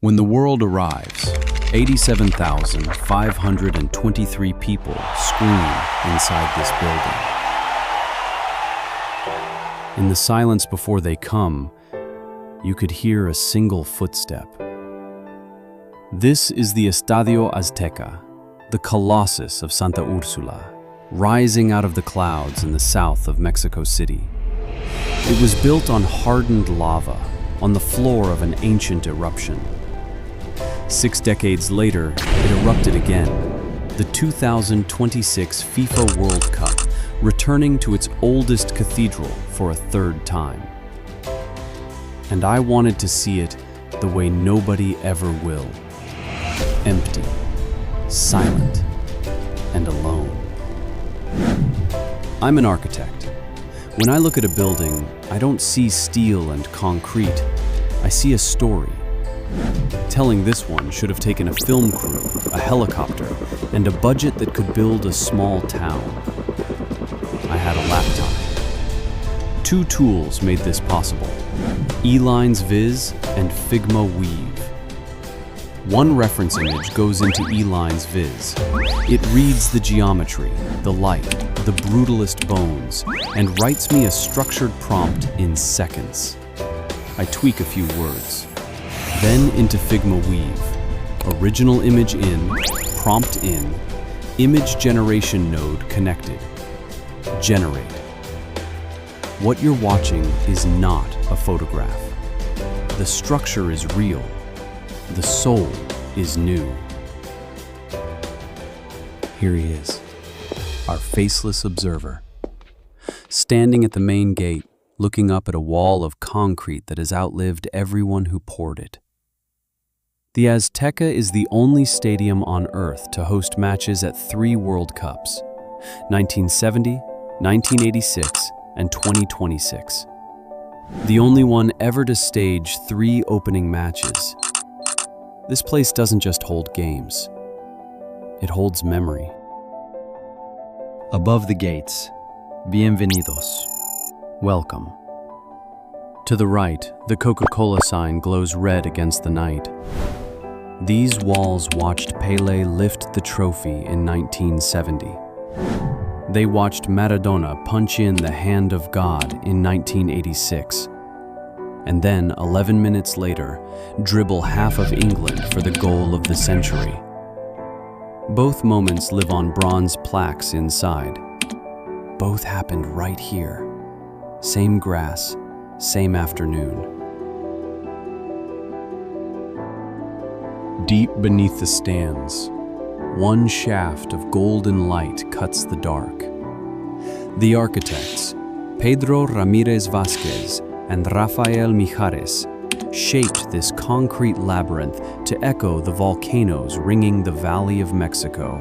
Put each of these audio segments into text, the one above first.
When the world arrives, 87,523 people scream inside this building. In the silence before they come, you could hear a single footstep. This is the Estadio Azteca, the Colossus of Santa Úrsula, rising out of the clouds in the south of Mexico City. It was built on hardened lava, on the floor of an ancient eruption. 6 decades later, it erupted again, the 2026 FIFA World Cup, returning to its oldest cathedral for a third time. And I wanted to see it the way nobody ever will. Empty, silent, and alone. I'm an architect. When I look at a building, I don't see steel and concrete. I see a story. Telling this one should have taken a film crew, a helicopter, and a budget that could build a small town. I had a laptop. 2 tools made this possible: E-Lines Viz and Figma Weave. One reference image goes into E-Lines Viz. It reads the geometry, the light, the Brutalist bones, and writes me a structured prompt in seconds. I tweak a few words. Then into Figma Weave. Original image in, prompt in, image generation node connected. Generate. What you're watching is not a photograph. The structure is real. The soul is new. Here he is, our faceless observer, standing at the main gate, looking up at a wall of concrete that has outlived everyone who poured it. The Azteca is the only stadium on Earth to host matches at 3 World Cups: 1970, 1986, and 2026. The only one ever to stage 3 opening matches. This place doesn't just hold games. It holds memory. Above the gates, bienvenidos, welcome. To the right, the Coca-Cola sign glows red against the night. These walls watched Pelé lift the trophy in 1970. They watched Maradona punch in the hand of God in 1986. And then, 11 minutes later, dribble half of England for the goal of the century. Both moments live on bronze plaques inside. Both happened right here. Same grass, same afternoon. Deep beneath the stands, one shaft of golden light cuts the dark. The architects, Pedro Ramirez Vázquez and Rafael Mijares, shaped this concrete labyrinth to echo the volcanoes ringing the Valley of Mexico.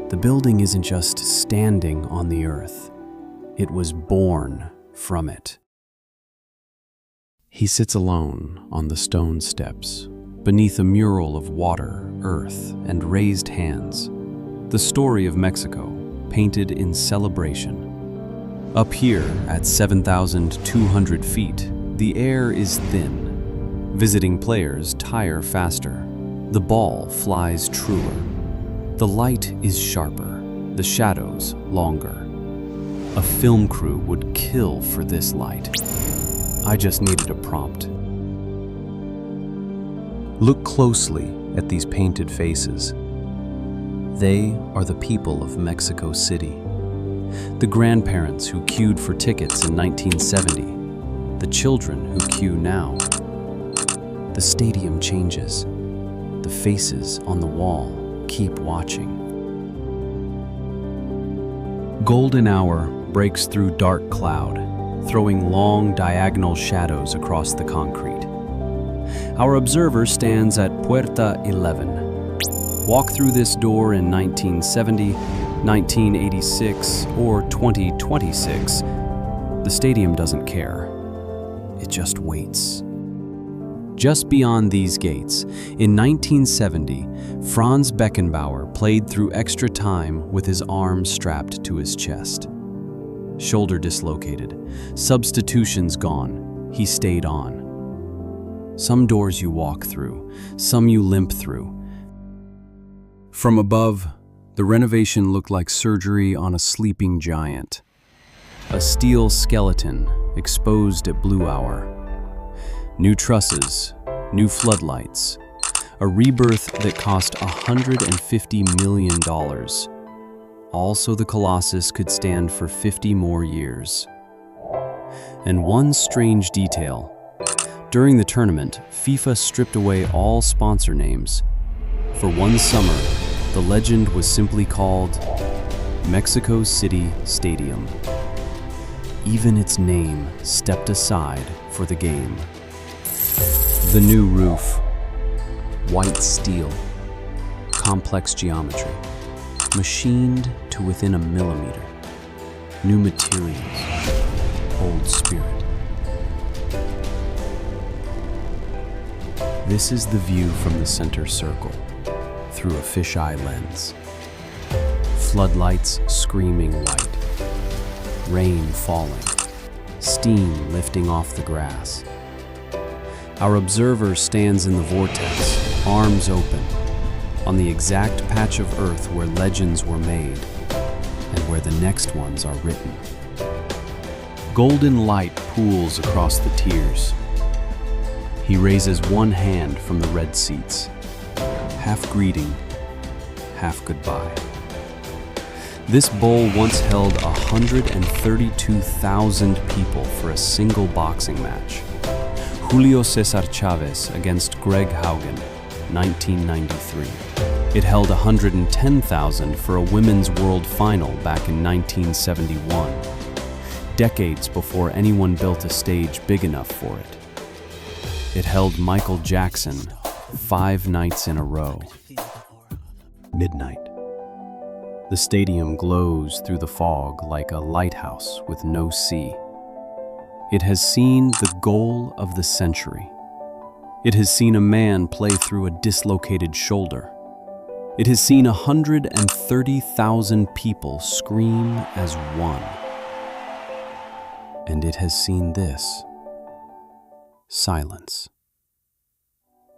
The building isn't just standing on the earth, it was born from it. He sits alone on the stone steps, beneath a mural of water, earth, and raised hands. The story of Mexico, painted in celebration. Up here, at 7,200 feet, the air is thin. Visiting players tire faster. The ball flies truer. The light is sharper, the shadows longer. A film crew would kill for this light. I just needed a prompt. Look closely at these painted faces. They are the people of Mexico City. The grandparents who queued for tickets in 1970. The children who queue now. The stadium changes. The faces on the wall keep watching. Golden hour breaks through dark cloud, throwing long diagonal shadows across the concrete. Our observer stands at Puerta 11. Walk through this door in 1970, 1986, or 2026. The stadium doesn't care. It just waits. Just beyond these gates, in 1970, Franz Beckenbauer played through extra time with his arms strapped to his chest. Shoulder dislocated, substitutions gone, he stayed on. Some doors you walk through, some you limp through. From above, the renovation looked like surgery on a sleeping giant. A steel skeleton exposed at blue hour. New trusses, new floodlights, a rebirth that cost $150 million. Also, the Colossus could stand for 50 more years. And one strange detail. During the tournament, FIFA stripped away all sponsor names. For one summer, the legend was simply called Mexico City Stadium. Even its name stepped aside for the game. The new roof. White steel. Complex geometry. Machined to within a millimeter. New materials. Old spirit. This is the view from the center circle, through a fisheye lens. Floodlights screaming white. Rain falling. Steam lifting off the grass. Our observer stands in the vortex, arms open, on the exact patch of earth where legends were made and where the next ones are written. Golden light pools across the tiers. He raises one hand from the red seats, half greeting, half goodbye. This bowl once held 132,000 people for a single boxing match. Julio Cesar Chavez against Greg Haugen, 1993. It held 110,000 for a women's world final back in 1971, decades before anyone built a stage big enough for it. It held Michael Jackson 5 nights in a row. Midnight. The stadium glows through the fog like a lighthouse with no sea. It has seen the goal of the century. It has seen a man play through a dislocated shoulder. It has seen 130,000 people scream as one. And it has seen this. Silence.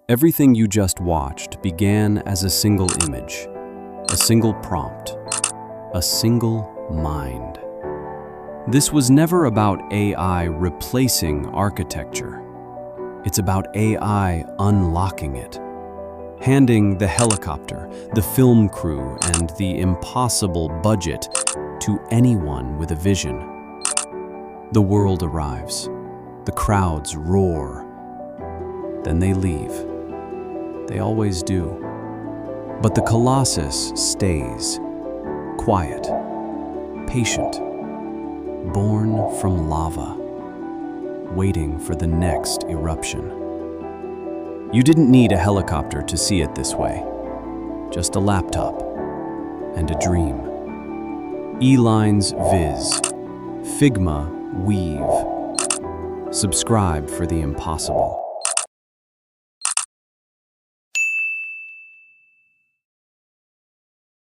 Everything you just watched began as a single image, a single prompt, a single mind. This was never about AI replacing architecture. It's about AI unlocking it, handing the helicopter, the film crew, and the impossible budget to anyone with a vision. The world arrives. The crowds roar. Then they leave. They always do. But the Colossus stays. Quiet. Patient. Born from lava. Waiting for the next eruption. You didn't need a helicopter to see it this way. Just a laptop. And a dream. E-Lines Viz. Figma Weave. Subscribe for the impossible.